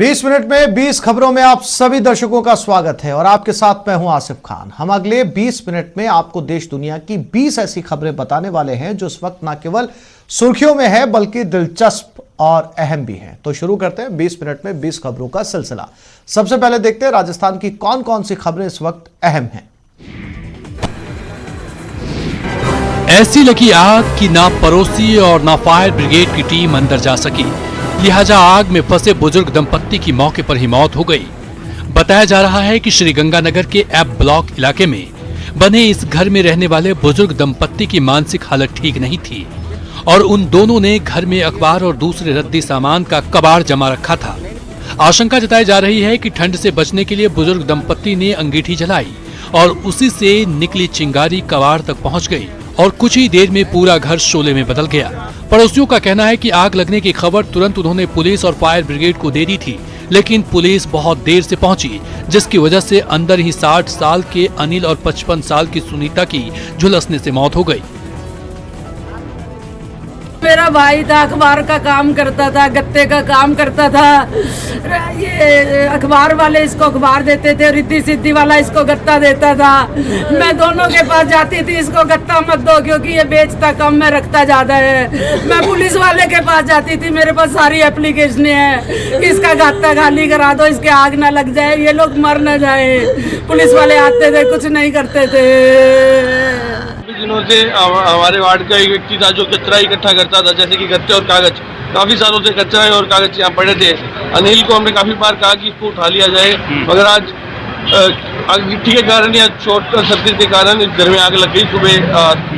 20 minute में 20 खबरों में आप सभी दर्शकों का स्वागत है और आपके साथ मैं हूं आसिफ खान। हम अगले 20 मिनट में आपको देश दुनिया की 20 ऐसी खबरें बताने वाले हैं जो इस वक्त न केवल सुर्खियों में है बल्कि दिलचस्प और अहम भी है। तो शुरू करते हैं 20 मिनट में 20 खबरों का सिलसिला। सबसे पहले देखते हैं राजस्थान की कौन कौन सी खबरें इस वक्त अहम हैं। ऐसी लगी आग कि ना पड़ोसी और ना फायर ब्रिगेड की टीम अंदर जा सकी, लिहाजा आग में फंसे बुजुर्ग दंपत्ति की मौके पर ही मौत हो गई। बताया जा रहा है कि श्रीगंगानगर के एप ब्लॉक इलाके में बने इस घर में रहने वाले बुजुर्ग दंपत्ति की मानसिक हालत ठीक नहीं थी और उन दोनों ने घर में अखबार और दूसरे रद्दी सामान का कबाड़ जमा रखा था। आशंका जताई जा रही है कि ठंड से बचने के लिए बुजुर्ग दंपत्ति ने अंगीठी जलाई और उसी से निकली चिंगारी कबाड़ तक पहुंच गई और कुछ ही देर में पूरा घर शोले में बदल गया। पड़ोसियों का कहना है कि आग लगने की खबर तुरंत उन्होंने पुलिस और फायर ब्रिगेड को दे दी थी, लेकिन पुलिस बहुत देर से पहुंची, जिसकी वजह से अंदर ही 60 साल के अनिल और 55 साल की सुनीता की झुलसने से मौत हो गई। मेरा भाई था, अखबार का काम करता था, गत्ते का काम करता था। ये अखबार वाले इसको अखबार देते थे, रिद्धि सिद्धि वाला इसको गत्ता देता था। मैं दोनों के पास जाती थी, इसको गत्ता मत दो क्योंकि ये बेचता कम में रखता ज्यादा है। मैं पुलिस वाले के पास जाती थी, मेरे पास सारी एप्लीकेशन है, इसका गत्ता खाली करा दो, इसके आग ना लग जाए, ये लोग मर ना जाए। पुलिस वाले आते थे, कुछ नहीं करते थे। दिनों से हमारे वार्ड का एक व्यक्ति था जो कचरा इकट्ठा करता था, जैसे कि गत्ते और कागज। काफी सालों से कचरा और कागज यहाँ पड़े थे। अनिल को हमने काफी बार कहा कि इसको उठा लिया जाए, मगर आज गिट्टी के कारण या शॉर्ट सर्किट के कारण इस घर में आग लग गई। सुबह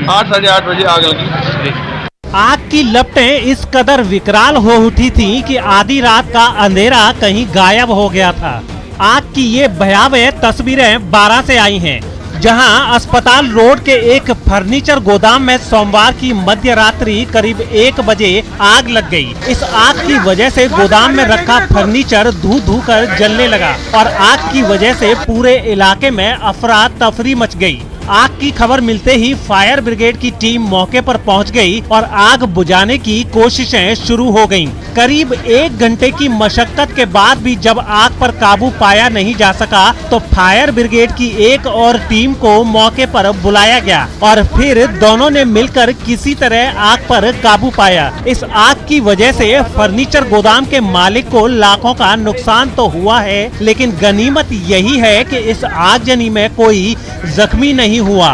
8 साढ़े 8 बजे आग लगी। आग की लपटें इस कदर विकराल हो उठी थी कि आधी रात का अंधेरा कहीं गायब हो गया था। आग की ये भयावह तस्वीरें 12 से आई हैं, जहां अस्पताल रोड के एक फर्नीचर गोदाम में सोमवार की मध्य रात्रि करीब 1 बजे आग लग गई। इस आग की वजह से गोदाम में रखा फर्नीचर धू धू कर जलने लगा और आग की वजह से पूरे इलाके में अफरा तफरी मच गई। आग की खबर मिलते ही फायर ब्रिगेड की टीम मौके पर पहुंच गई और आग बुझाने की कोशिशें शुरू हो गईं। करीब 1 घंटे की मशक्कत के बाद भी जब आग पर काबू पाया नहीं जा सका तो फायर ब्रिगेड की एक और टीम को मौके पर बुलाया गया और फिर दोनों ने मिलकर किसी तरह आग पर काबू पाया। इस आग की वजह से फर्नीचर गोदाम के मालिक को लाखों का नुकसान तो हुआ है, लेकिन गनीमत यही है कि इस आगजनी में कोई जख्मी नहीं हुआ।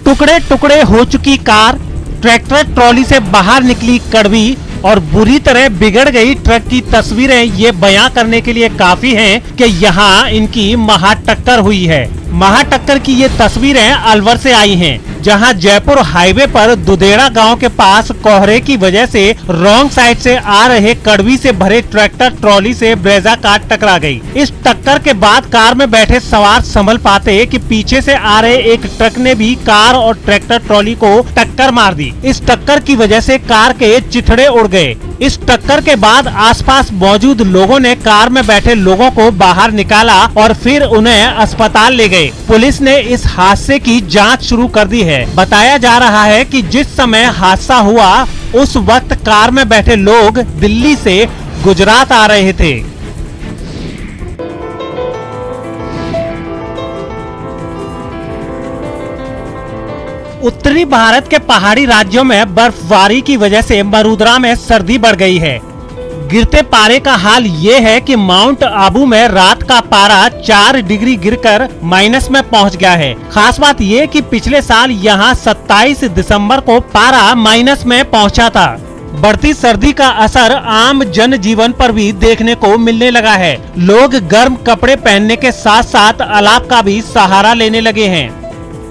टुकड़े टुकड़े हो चुकी कार, ट्रैक्टर ट्रॉली से बाहर निकली कड़वी और बुरी तरह बिगड़ गई ट्रक की तस्वीरें ये बयां करने के लिए काफी हैं कि यहाँ इनकी महा टक्कर हुई है। महा टक्कर की ये तस्वीरें अलवर से आई हैं, जहां जयपुर हाईवे पर दुदेड़ा गांव के पास कोहरे की वजह से रॉन्ग साइड से आ रहे कड़वी से भरे ट्रैक्टर ट्रॉली से ब्रेजा कार टकरा गई। इस टक्कर के बाद कार में बैठे सवार संभल पाते कि पीछे से आ रहे एक ट्रक ने भी कार और ट्रैक्टर ट्रॉली को टक्कर मार दी। इस टक्कर की वजह से कार के चिथड़े उड़ गए। इस टक्कर के बाद आसपास मौजूद लोगों ने कार में बैठे लोगों को बाहर निकाला और फिर उन्हें अस्पताल ले गए। पुलिस ने इस हादसे की जांच शुरू कर दी है। बताया जा रहा है कि जिस समय हादसा हुआ उस वक्त कार में बैठे लोग दिल्ली से गुजरात आ रहे थे। उत्तरी भारत के पहाड़ी राज्यों में बर्फबारी की वजह से मरुद्रा में सर्दी बढ़ गई है। गिरते पारे का हाल ये है कि माउंट आबू में रात का पारा 4 डिग्री गिरकर माइनस में पहुंच गया है। खास बात ये कि पिछले साल यहाँ 27 दिसंबर को पारा माइनस में पहुंचा था। बढ़ती सर्दी का असर आम जनजीवन पर भी देखने को मिलने लगा है। लोग गर्म कपड़े पहनने के साथ साथ अलाव का भी सहारा लेने लगे हैं।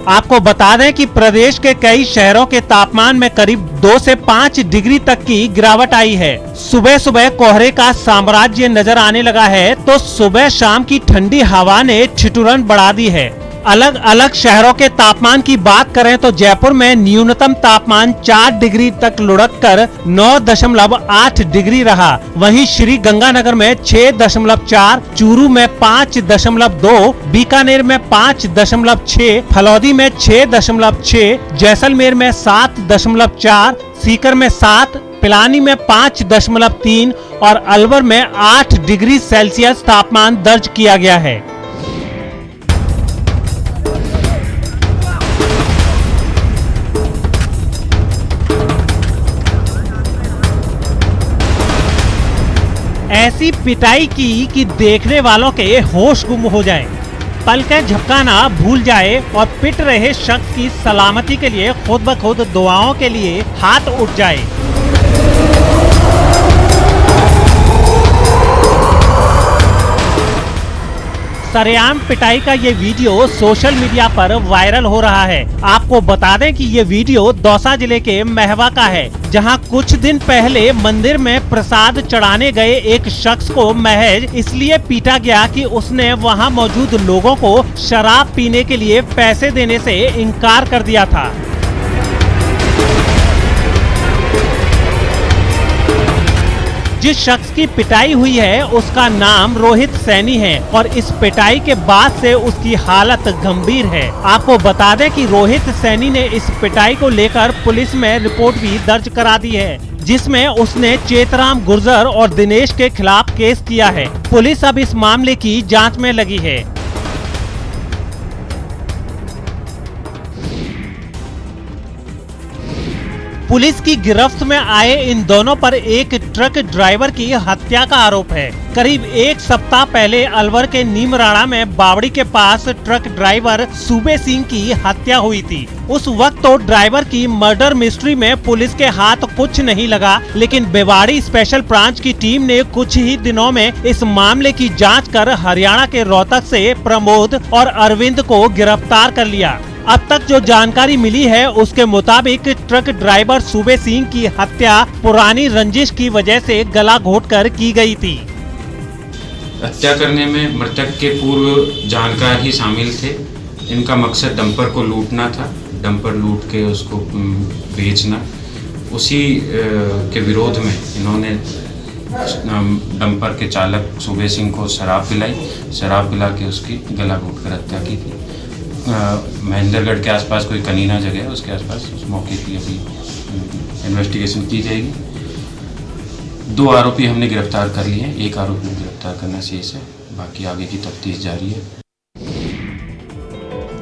आपको बता दें कि प्रदेश के कई शहरों के तापमान में करीब 2 से 5 डिग्री तक की गिरावट आई है। सुबह सुबह कोहरे का साम्राज्य नजर आने लगा है तो सुबह शाम की ठंडी हवा ने ठिठुरन बढ़ा दी है। अलग अलग शहरों के तापमान की बात करें तो जयपुर में न्यूनतम तापमान 4 डिग्री तक लुढ़क कर 9.8 डिग्री रहा। वहीं श्री गंगानगर में 6.4, चूरू में 5.2, बीकानेर में 5.6, फलौदी में 6.6, जैसलमेर में 7.4, सीकर में 7, पिलानी में 5.3 और अलवर में 8 डिग्री सेल्सियस तापमान दर्ज किया गया है। ऐसी पिटाई की कि देखने वालों के होश गुम हो जाए, पलकें झपकाना भूल जाए और पिट रहे शख्स की सलामती के लिए खुद ब खुद दुआओं के लिए हाथ उठ जाए। सरेआम पिटाई का ये वीडियो सोशल मीडिया पर वायरल हो रहा है। आपको बता दें कि ये वीडियो दौसा जिले के महवा का है, जहां कुछ दिन पहले मंदिर में प्रसाद चढ़ाने गए एक शख्स को महज इसलिए पीटा गया कि उसने वहां मौजूद लोगों को शराब पीने के लिए पैसे देने से इनकार कर दिया था। जिस शख्स की पिटाई हुई है उसका नाम रोहित सैनी है और इस पिटाई के बाद से उसकी हालत गंभीर है। आपको बता दें कि रोहित सैनी ने इस पिटाई को लेकर पुलिस में रिपोर्ट भी दर्ज करा दी है, जिसमें उसने चेतराम गुर्जर और दिनेश के खिलाफ केस किया है। पुलिस अब इस मामले की जांच में लगी है। पुलिस की गिरफ्त में आए इन दोनों पर एक ट्रक ड्राइवर की हत्या का आरोप है। करीब एक सप्ताह पहले अलवर के नीमराणा में बावड़ी के पास ट्रक ड्राइवर सूबे सिंह की हत्या हुई थी। उस वक्त तो ड्राइवर की मर्डर मिस्ट्री में पुलिस के हाथ कुछ नहीं लगा, लेकिन बेवाड़ी स्पेशल ब्रांच की टीम ने कुछ ही दिनों में इस मामले की जांच कर हरियाणा के रोहतक से प्रमोद और अरविंद को गिरफ्तार कर लिया। अब तक जो जानकारी मिली है उसके मुताबिक ट्रक ड्राइवर सूबे सिंह की हत्या पुरानी रंजिश की वजह से गला घोटकर की गई थी। हत्या करने में मृतक के पूर्व जानकार ही शामिल थे। इनका मकसद डंपर को लूटना था, डंपर लूट के उसको बेचना। उसी के विरोध में इन्होंने डंपर के चालक सूबे सिंह को शराब पिलाई, शराब पिला के उसकी गला घोट कर हत्या की थी। महेंद्रगढ़ के आसपास कोई कनीना जगह है, उसके आसपास उस मौके की अभी इन्वेस्टिगेशन की जाएगी। 2 आरोपी हमने गिरफ्तार कर लिए हैं, 1 आरोपी को गिरफ्तार करना शेष है, बाकी आगे की तफ्तीश जारी है।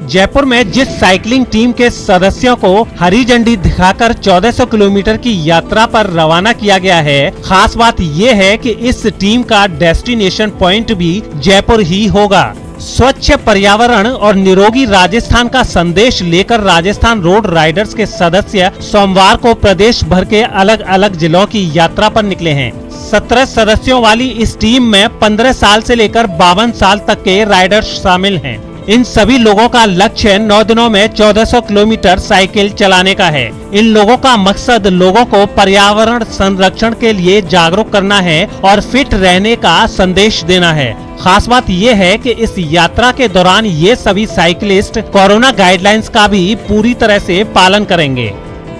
जयपुर में जिस साइकिलिंग टीम के सदस्यों को हरी झंडी दिखाकर 1400 किलोमीटर की यात्रा पर रवाना किया गया है, खास बात ये है कि इस टीम का डेस्टिनेशन पॉइंट भी जयपुर ही होगा। स्वच्छ पर्यावरण और निरोगी राजस्थान का संदेश लेकर राजस्थान रोड राइडर्स के सदस्य सोमवार को प्रदेश भर के अलग अलग जिलों की यात्रा पर निकले हैं। 17 सदस्यों वाली इस टीम में 15 साल से लेकर 52 साल तक के राइडर्स शामिल हैं। इन सभी लोगों का लक्ष्य 9 दिनों में 1400 किलोमीटर साइकिल चलाने का है। इन लोगों का मकसद लोगों को पर्यावरण संरक्षण के लिए जागरूक करना है और फिट रहने का संदेश देना है। खास बात ये है कि इस यात्रा के दौरान ये सभी साइकिलिस्ट कोरोना गाइडलाइंस का भी पूरी तरह से पालन करेंगे।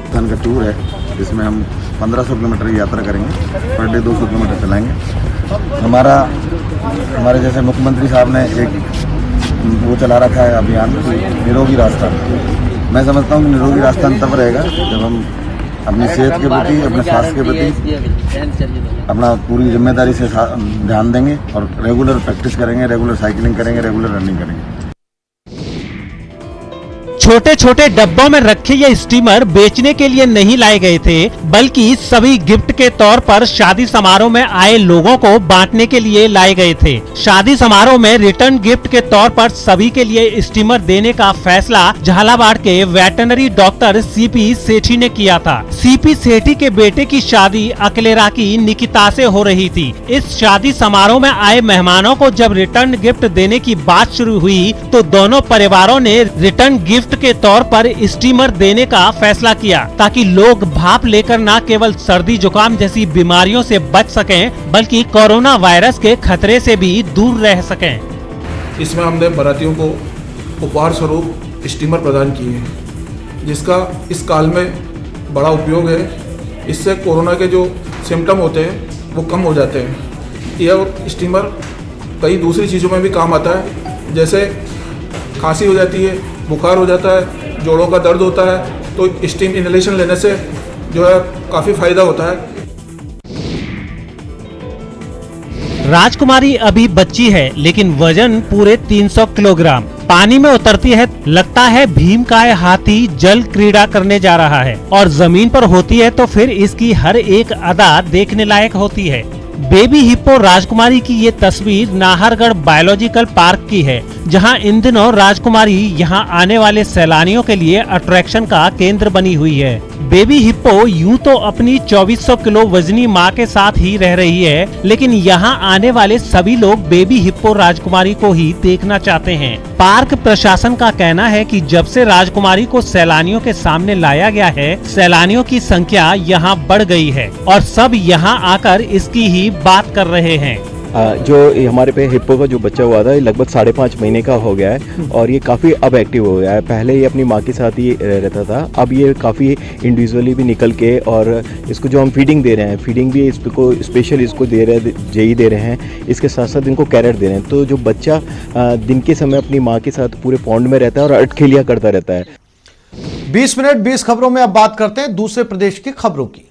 का टूर है जिसमें हम 1500 किलोमीटर की यात्रा करेंगे, पर डे 200 किलोमीटर चलाएंगे। हमारे जैसे मुख्यमंत्री साहब ने एक वो चला रखा है अभियान निरोगी राजस्थान। मैं समझता हूँ कि निरोगी राजस्थान तब रहेगा जब हम अपनी सेहत के प्रति, अपने स्वास्थ्य के प्रति अपना पूरी जिम्मेदारी से ध्यान देंगे और रेगुलर प्रैक्टिस करेंगे, रेगुलर साइकिलिंग करेंगे, रेगुलर रनिंग करेंगे। छोटे छोटे डब्बों में रखे ये स्टीमर बेचने के लिए नहीं लाए गए थे, बल्कि सभी गिफ्ट के तौर पर शादी समारोह में आए लोगों को बांटने के लिए लाए गए थे। शादी समारोह में रिटर्न गिफ्ट के तौर पर सभी के लिए स्टीमर देने का फैसला झालावाड़ के वेटरनरी डॉक्टर सीपी सेठी ने किया था। सीपी सेठी के बेटे की शादी अकलेरा की निकिता से हो रही थी। इस शादी समारोह में आए मेहमानों को जब रिटर्न गिफ्ट देने की बात शुरू हुई तो दोनों परिवारों ने रिटर्न गिफ्ट के तौर पर स्टीमर देने का फैसला किया, ताकि लोग भाप लेकर न केवल सर्दी जुकाम जैसी बीमारियों से बच सकें, बल्कि कोरोना वायरस के खतरे से भी दूर रह सकें। इसमें हमने बारातियों को उपहार स्वरूप स्टीमर प्रदान किए हैं, जिसका इस काल में बड़ा उपयोग है। इससे कोरोना के जो सिम्टम होते हैं वो कम हो जाते हैं। यह स्टीमर कई दूसरी चीज़ों में भी काम आता है, जैसे खांसी हो जाती है, बुखार हो जाता है, जोड़ों का दर्द होता है, तो स्टीम इनहेलेशन लेने से जो है काफ़ी फायदा होता है। राजकुमारी अभी बच्ची है, लेकिन वजन पूरे 300 किलोग्राम। पानी में उतरती है, लगता है भीमकाय हाथी जल क्रीड़ा करने जा रहा है, और जमीन पर होती है तो फिर इसकी हर एक अदा देखने लायक होती है। बेबी हिप्पो राजकुमारी की ये तस्वीर नाहरगढ़ बायोलॉजिकल पार्क की है, जहां इन दिनों राजकुमारी यहां आने वाले सैलानियों के लिए अट्रैक्शन का केंद्र बनी हुई है। बेबी हिप्पो यूं तो अपनी 2400 किलो वजनी मां के साथ ही रह रही है, लेकिन यहां आने वाले सभी लोग बेबी हिप्पो राजकुमारी को ही देखना चाहते हैं। पार्क प्रशासन का कहना है कि जब से राजकुमारी को सैलानियों के सामने लाया गया है, सैलानियों की संख्या यहां बढ़ गई है और सब यहां आकर इसकी ही बात कर रहे हैं। जो हमारे पे हिप्पो का जो बच्चा हुआ था, ये लगभग 5.5 महीने का हो गया है और ये काफ़ी अब एक्टिव हो गया है। पहले ये अपनी माँ के साथ ही रहता था, अब ये काफ़ी इंडिविजुअली भी निकल के, और इसको जो हम फीडिंग दे रहे हैं, फीडिंग भी इसको स्पेशल इसको दे रहे हैं, जेई दे रहे हैं, इसके साथ साथ इनको कैरेट दे रहे हैं। तो जो बच्चा दिन के समय अपनी माँ के साथ पूरे पॉन्ड में रहता है और अटखेलियाँ करता रहता है। 20 मिनट 20 खबरों में अब बात करते हैं दूसरे प्रदेश की खबरों की।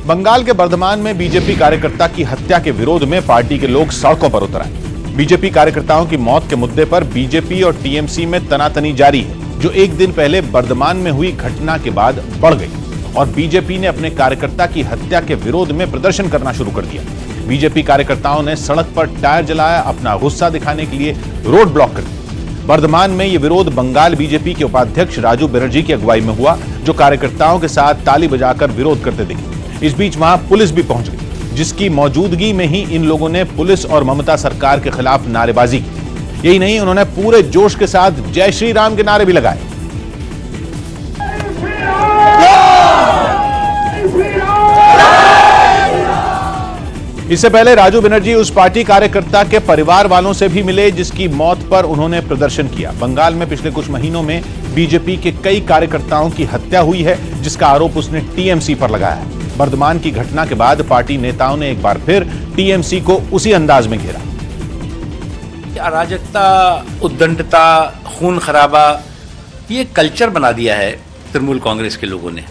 बंगाल के बर्धमान में बीजेपी कार्यकर्ता की हत्या के विरोध में पार्टी के लोग सड़कों पर उतर आए। बीजेपी कार्यकर्ताओं की मौत के मुद्दे पर बीजेपी और टीएमसी में तनातनी जारी है, जो एक दिन पहले बर्धमान में हुई घटना के बाद बढ़ गई और बीजेपी ने अपने कार्यकर्ता की हत्या के विरोध में प्रदर्शन करना शुरू कर दिया। बीजेपी कार्यकर्ताओं ने सड़क पर टायर जलाया, अपना गुस्सा दिखाने के लिए रोड ब्लॉक कर दिया। बर्धमान में यह विरोध बंगाल बीजेपी के उपाध्यक्ष राजू बनर्जी की अगुवाई में हुआ, जो कार्यकर्ताओं के साथ ताली बजाकर विरोध करते दिखे। इस बीच वहां पुलिस भी पहुंच गई, जिसकी मौजूदगी में ही इन लोगों ने पुलिस और ममता सरकार के खिलाफ नारेबाजी की। यही नहीं, उन्होंने पूरे जोश के साथ जय श्री राम के नारे भी लगाए। इससे पहले राजू बनर्जी उस पार्टी कार्यकर्ता के परिवार वालों से भी मिले, जिसकी मौत पर उन्होंने प्रदर्शन किया। बंगाल में पिछले कुछ महीनों में बीजेपी के कई कार्यकर्ताओं की हत्या हुई है, जिसका आरोप उसने टीएमसी पर लगाया है। बर्धमान की घटना के बाद पार्टी नेताओं ने एक बार फिर टीएमसी को उसी अंदाज में घेरा। अराजकता, उद्दंडता, खून खराबा, ये कल्चर बना दिया है तृणमूल कांग्रेस के लोगों ने।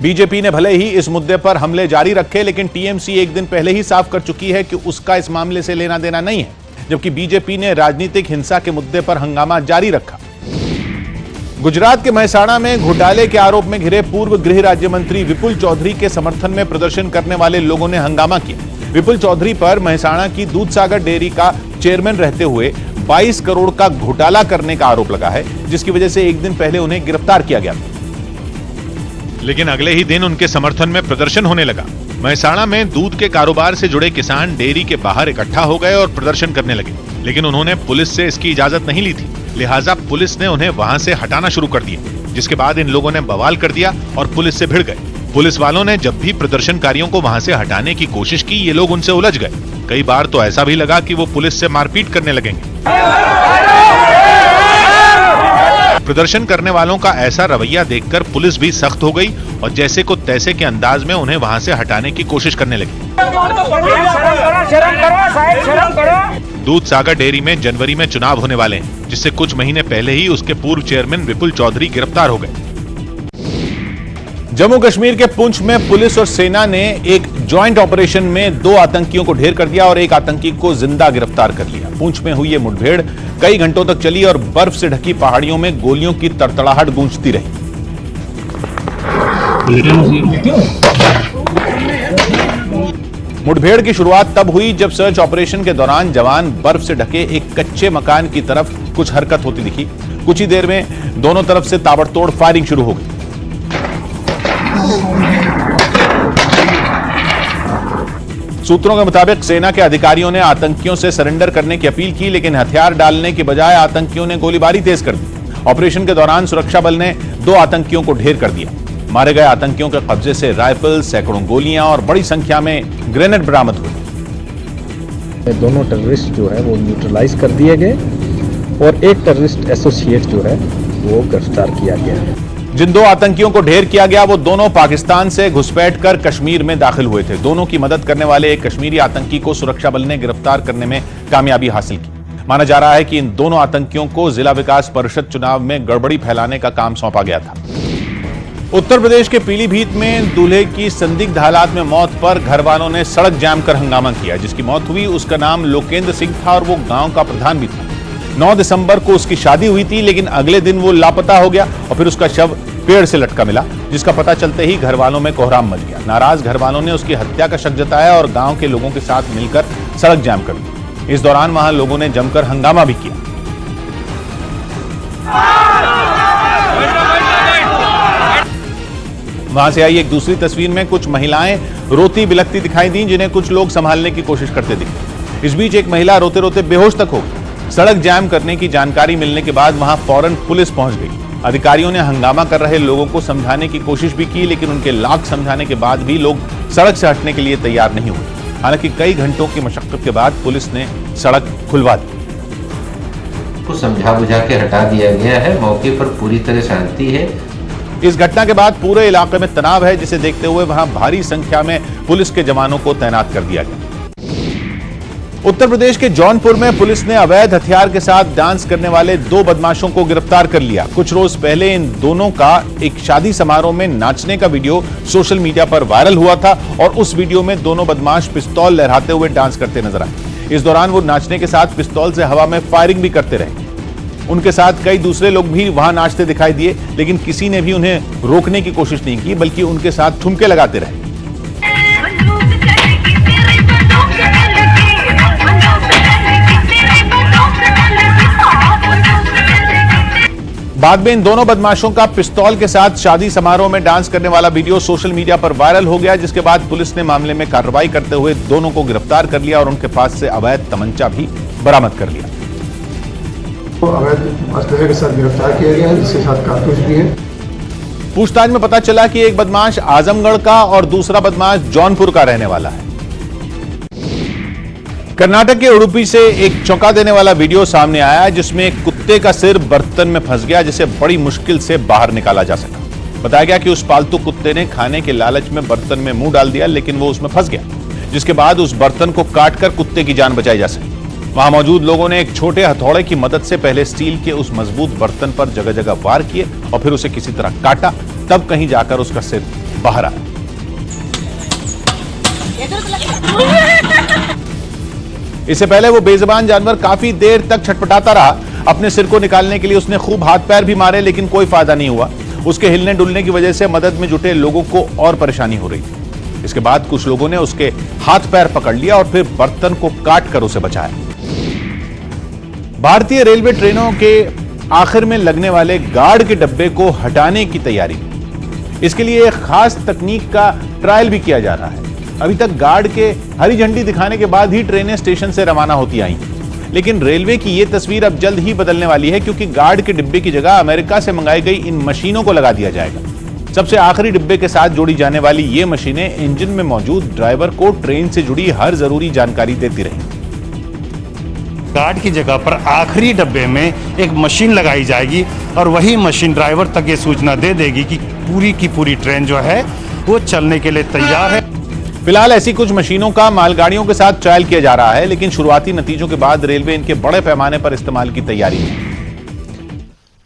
बीजेपी ने भले ही इस मुद्दे पर हमले जारी रखे, लेकिन टीएमसी एक दिन पहले ही साफ कर चुकी है कि उसका इस मामले से लेना देना नहीं है, जबकि बीजेपी ने राजनीतिक हिंसा के मुद्दे पर हंगामा जारी रखा। गुजरात के महसाणा में घोटाले के आरोप में घिरे पूर्व गृह राज्य मंत्री विपुल चौधरी के समर्थन में प्रदर्शन करने वाले लोगों ने हंगामा किया। विपुल चौधरी पर महसाणा की दूधसागर डेयरी का चेयरमैन रहते हुए 22 करोड़ का घोटाला करने का आरोप लगा है, जिसकी वजह से एक दिन पहले उन्हें गिरफ्तार किया गया था। लेकिन अगले ही दिन उनके समर्थन में प्रदर्शन होने लगा। महसाणा में दूध के कारोबार से जुड़े किसान डेयरी के बाहर इकट्ठा हो गए और प्रदर्शन करने लगे, लेकिन उन्होंने पुलिस से इसकी इजाजत नहीं ली थी, लिहाजा पुलिस ने उन्हें वहां से हटाना शुरू कर दिया, जिसके बाद इन लोगों ने बवाल कर दिया और पुलिस से भिड़ गए। पुलिस वालों ने जब भी प्रदर्शनकारियों को वहां से हटाने की कोशिश की, ये लोग उनसे उलझ गए। कई बार तो ऐसा भी लगा कि वो पुलिस से मारपीट करने लगेंगे। प्रदर्शन करने वालों का ऐसा रवैया देखकर पुलिस भी सख्त हो गई और जैसे को तैसे के अंदाज में उन्हें वहां से हटाने की कोशिश करने लगी। दूधसागर डेयरी में जनवरी में चुनाव होने वाले हैं, जिससे कुछ महीने पहले ही उसके पूर्व चेयरमैन विपुल चौधरी गिरफ्तार हो गए। जम्मू कश्मीर के पुंछ में पुलिस और सेना ने एक ज्वाइंट ऑपरेशन में 2 आतंकियों को ढेर कर दिया और एक आतंकी को जिंदा गिरफ्तार कर लिया। पुंछ में हुई ये मुठभेड़ कई घंटों तक चली और बर्फ से ढकी पहाड़ियों में गोलियों की तड़तड़ाहट गूंजती रही। मुठभेड़ की शुरुआत तब हुई जब सर्च ऑपरेशन के दौरान जवान बर्फ से ढके एक कच्चे मकान की तरफ कुछ हरकत होती दिखी। कुछ ही देर में दोनों तरफ से ताबड़तोड़ फायरिंग शुरू हो गई। सूत्रों के मुताबिक सेना के अधिकारियों ने आतंकियों से सरेंडर करने की अपील की, लेकिन हथियार डालने के बजाय आतंकियों ने गोलीबारी तेज कर दी। ऑपरेशन के दौरान सुरक्षा बल ने 2 आतंकियों को ढेर कर दिया। मारे गए आतंकियों के कब्जे से राइफल, सैकड़ों गोलियां और बड़ी संख्या में ग्रेनेड बरामद हुए। दोनों टेररिस्ट जो है वो न्यूट्रलाइज कर दिए गए और एक टेररिस्ट एसोसिएट जो है वो गिरफ्तार किया गया है। जिन दो आतंकियों को ढेर किया गया वो दोनों पाकिस्तान से घुसपैठ कर कश्मीर में दाखिल हुए थे। दोनों की मदद करने वाले एक कश्मीरी आतंकी को सुरक्षा बल ने गिरफ्तार करने में कामयाबी हासिल की। माना जा रहा है कि इन दोनों आतंकियों को जिला विकास परिषद चुनाव में गड़बड़ी फैलाने का काम सौंपा गया था। उत्तर प्रदेश के पीलीभीत में दूल्हे की संदिग्ध हालात में मौत पर घर वालों ने सड़क जाम कर हंगामा किया। जिसकी मौत हुई उसका नाम लोकेंद्र सिंह था और वो गांव का प्रधान भी था। 9 दिसंबर को उसकी शादी हुई थी, लेकिन अगले दिन वो लापता हो गया और फिर उसका शव पेड़ से लटका मिला, जिसका पता चलते ही घर वालों में कोहराम मच गया। नाराज घर वालों ने उसकी हत्या का शक जताया और गांव के लोगों के साथ मिलकर सड़क जाम कर दी। इस दौरान वहां लोगों ने जमकर हंगामा भी किया। वहां से आई एक दूसरी तस्वीर में कुछ महिलाएं रोती बिलखती दिखाई दी, जिन्हें कुछ लोग संभालने की कोशिश करते दिखे। इस बीच एक महिला रोते रोते बेहोश तक हो गई। सड़क जाम करने की जानकारी मिलने के बाद वहां फौरन पुलिस पहुंच गई। अधिकारियों ने हंगामा कर रहे लोगों को समझाने की कोशिश भी की, लेकिन उनके लाख समझाने के बाद भी लोग सड़क से हटने के लिए तैयार नहीं हुए। हालांकि कई घंटों की मशक्कत के बाद पुलिस ने सड़क खुलवा दी। को समझा बुझा के हटा दिया गया है। मौके पर पूरी तरह शांति है। इस घटना के बाद पूरे इलाके में तनाव है, जिसे देखते हुए वहां भारी संख्या में पुलिस के जवानों को तैनात कर दिया गया। उत्तर प्रदेश के जौनपुर में पुलिस ने अवैध हथियार के साथ डांस करने वाले 2 बदमाशों को गिरफ्तार कर लिया। कुछ रोज पहले इन दोनों का एक शादी समारोह में नाचने का वीडियो सोशल मीडिया पर वायरल हुआ था और उस वीडियो में दोनों बदमाश पिस्तौल लहराते हुए डांस करते नजर आए। इस दौरान वो नाचने के साथ पिस्तौल से हवा में फायरिंग भी करते रहे। उनके साथ कई दूसरे लोग भी वहां नाचते दिखाई दिए, लेकिन किसी ने भी उन्हें रोकने की कोशिश नहीं की, बल्कि उनके साथ ठुमके लगाते रहे। बाद में इन दोनों बदमाशों का पिस्तौल के साथ शादी समारोह में डांस करने वाला वीडियो सोशल मीडिया पर वायरल हो गया, जिसके बाद पुलिस ने मामले में कार्रवाई करते हुए दोनों को गिरफ्तार कर लिया और उनके पास से अवैध तमंचा भी बरामद कर लिया। अवैध असलहे के साथ गिरफ्तार किया गया है, जिसके साथ कारतूस भी है। पूछताछ में पता चला कि एक बदमाश आजमगढ़ का और दूसरा बदमाश जौनपुर का रहने वाला है। कर्नाटक के उडुपी से एक चौंका देने वाला वीडियो सामने आया, जिसमें एक कुत्ते का सिर बर्तन में फंस गया, जिसे बड़ी मुश्किल से बाहर निकाला जा सका। बताया गया कि उस पालतू कुत्ते ने खाने के लालच में बर्तन में मुंह डाल दिया, लेकिन वो उसमें फंस गया, जिसके बाद उस बर्तन को काटकर कुत्ते की जान बचाई जा सकी। वहां मौजूद लोगों ने एक छोटे हथौड़े की मदद से पहले स्टील के उस मजबूत बर्तन पर जगह जगह वार किए और फिर उसे किसी तरह काटा, तब कहीं जाकर उसका सिर बाहर आया। इससे पहले वो बेजुबान जानवर काफी देर तक छटपटाता रहा। अपने सिर को निकालने के लिए उसने खूब हाथ पैर भी मारे, लेकिन कोई फायदा नहीं हुआ। उसके हिलने डुलने की वजह से मदद में जुटे लोगों को और परेशानी हो रही थी। इसके बाद कुछ लोगों ने उसके हाथ पैर पकड़ लिया और फिर बर्तन को काट कर उसे बचाया। भारतीय रेलवे ट्रेनों के आखिर में लगने वाले गार्ड के डब्बे को हटाने की तैयारी, इसके लिए एक खास तकनीक का ट्रायल भी किया जा रहा है। अभी तक गार्ड के हरी झंडी दिखाने के बाद ही ट्रेनें स्टेशन से रवाना होती आई, लेकिन रेलवे की यह तस्वीर अब जल्द ही बदलने वाली है, क्योंकि गार्ड के डिब्बे की जगह अमेरिका से मंगाई गई इन मशीनों को लगा दिया जाएगा। सबसे आखिरी डिब्बे के साथ जोड़ी जाने वाली ये मशीनें इंजन में मौजूद ड्राइवर को ट्रेन से जुड़ी हर जरूरी जानकारी देती रहेंगी। गार्ड की जगह पर आखिरी डब्बे में एक मशीन लगाई जाएगी और वही मशीन ड्राइवर तक ये सूचना दे देगी कि पूरी की पूरी ट्रेन जो है वो चलने के लिए तैयार है। फिलहाल ऐसी कुछ मशीनों का मालगाड़ियों के साथ ट्रायल किया जा रहा है, लेकिन शुरुआती नतीजों के बाद रेलवे इनके बड़े पैमाने पर इस्तेमाल की तैयारी है।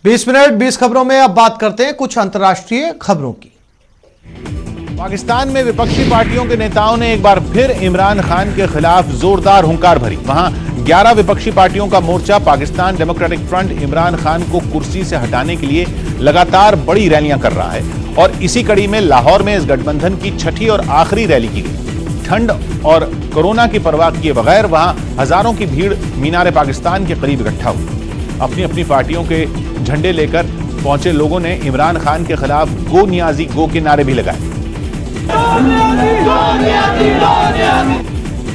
20 मिनट 20 खबरों में अब बात करते हैं कुछ अंतर्राष्ट्रीय खबरों की। पाकिस्तान में विपक्षी पार्टियों के नेताओं ने एक बार फिर इमरान खान के खिलाफ जोरदार हुंकार भरी। वहां 11 विपक्षी पार्टियों का मोर्चा पाकिस्तान डेमोक्रेटिक फ्रंट इमरान खान को कुर्सी से हटाने के लिए लगातार बड़ी रैलियां कर रहा है और इसी कड़ी में लाहौर में इस गठबंधन की छठी और आखिरी रैली की गई। ठंड और कोरोना की परवाह किए बगैर वहां हजारों की भीड़ मीनार पाकिस्तान के करीब इकट्ठा हुई। अपनी अपनी पार्टियों के झंडे लेकर पहुंचे लोगों ने इमरान खान के खिलाफ गो नियाजी गो के नारे भी लगाए।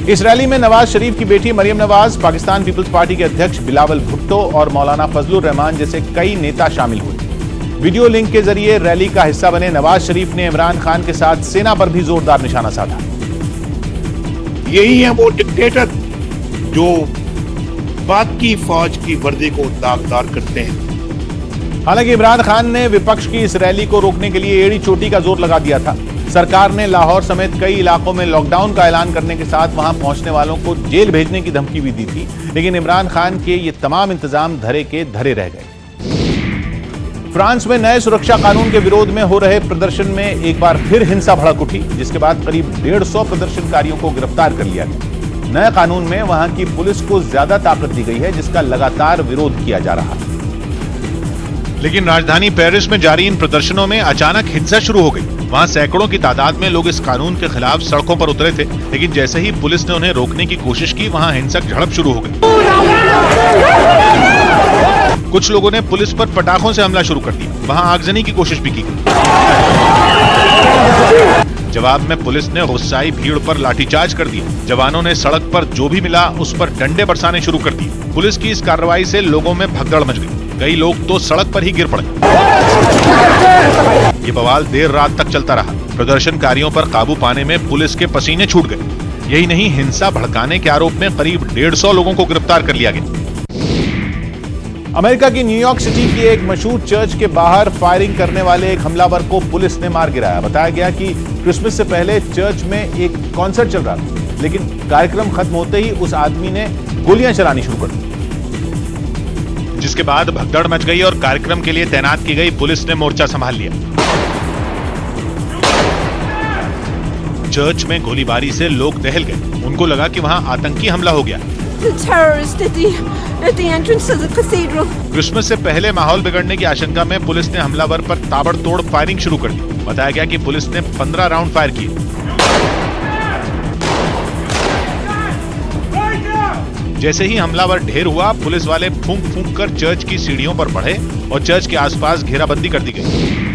इस रैली में नवाज शरीफ की बेटी मरियम नवाज, पाकिस्तान पीपल्स पार्टी के अध्यक्ष बिलावल भुट्टो और मौलाना फजलुर रहमान जैसे कई नेता शामिल हुए। वीडियो लिंक के जरिए रैली का हिस्सा बने नवाज शरीफ ने इमरान खान के साथ सेना पर भी जोरदार निशाना साधा। यही है वो डिक्टेटर जो बाकी फौज की वर्दी को दागदार करते हैं। हालांकि इमरान खान ने विपक्ष की इस रैली को रोकने के लिए एड़ी चोटी का जोर लगा दिया था। सरकार ने लाहौर समेत कई इलाकों में लॉकडाउन का ऐलान करने के साथ वहां पहुंचने वालों को जेल भेजने की धमकी भी दी थी, लेकिन इमरान खान के ये तमाम इंतजाम धरे के धरे रह गए। फ्रांस में नए सुरक्षा कानून के विरोध में हो रहे प्रदर्शन में एक बार फिर हिंसा भड़क उठी, जिसके बाद करीब 150 प्रदर्शनकारियों को गिरफ्तार कर लिया गया। नए कानून में वहां की पुलिस को ज्यादा ताकत दी गई है, जिसका लगातार विरोध किया जा रहा है। लेकिन राजधानी पेरिस में जारी इन प्रदर्शनों में अचानक हिंसा शुरू हो गई। वहां सैकड़ों की तादाद में लोग इस कानून के खिलाफ सड़कों पर उतरे थे, लेकिन जैसे ही पुलिस ने उन्हें रोकने की कोशिश की, वहां हिंसक झड़प शुरू हो गई। कुछ लोगों ने पुलिस पर पटाखों से हमला शुरू कर दिया। वहां आगजनी की कोशिश भी की गई। जवाब में पुलिस ने गुस्साई भीड़ पर लाठीचार्ज कर दिया। जवानों ने सड़क पर जो भी मिला उस पर डंडे बरसाने शुरू कर दिए। पुलिस की इस कार्रवाई से लोगों में भगदड़ मच गई। कई लोग तो सड़क पर ही गिर पड़े। ये बवाल देर रात तक चलता रहा। प्रदर्शनकारियों पर काबू पाने में पुलिस के पसीने छूट गए। यही नहीं, हिंसा भड़काने के आरोप में करीब 150 लोगों को गिरफ्तार कर लिया गया। अमेरिका की न्यूयॉर्क सिटी की एक मशहूर चर्च के बाहर फायरिंग करने वाले एक हमलावर को पुलिस ने मार गिराया। बताया गया कि क्रिसमस से पहले चर्च में एक कॉन्सर्ट चल रहा था, लेकिन कार्यक्रम खत्म होते ही उस आदमी ने गोलियां चलानी शुरू कर दी, जिसके बाद भगदड़ मच गई और कार्यक्रम के लिए तैनात की गई पुलिस ने मोर्चा संभाल लिया। चर्च में गोलीबारी से लोग दहल गए। उनको लगा कि वहां आतंकी हमला हो गया। क्रिसमस से पहले माहौल बिगड़ने की आशंका में पुलिस ने हमलावर पर ताबड़तोड़ फायरिंग शुरू कर दी। बताया गया कि पुलिस ने 15 राउंड फायर किए। जैसे ही हमलावर ढेर हुआ, पुलिस वाले फूंक फूंक कर चर्च की सीढ़ियों पर बढ़े और चर्च के आसपास घेराबंदी कर दी गई।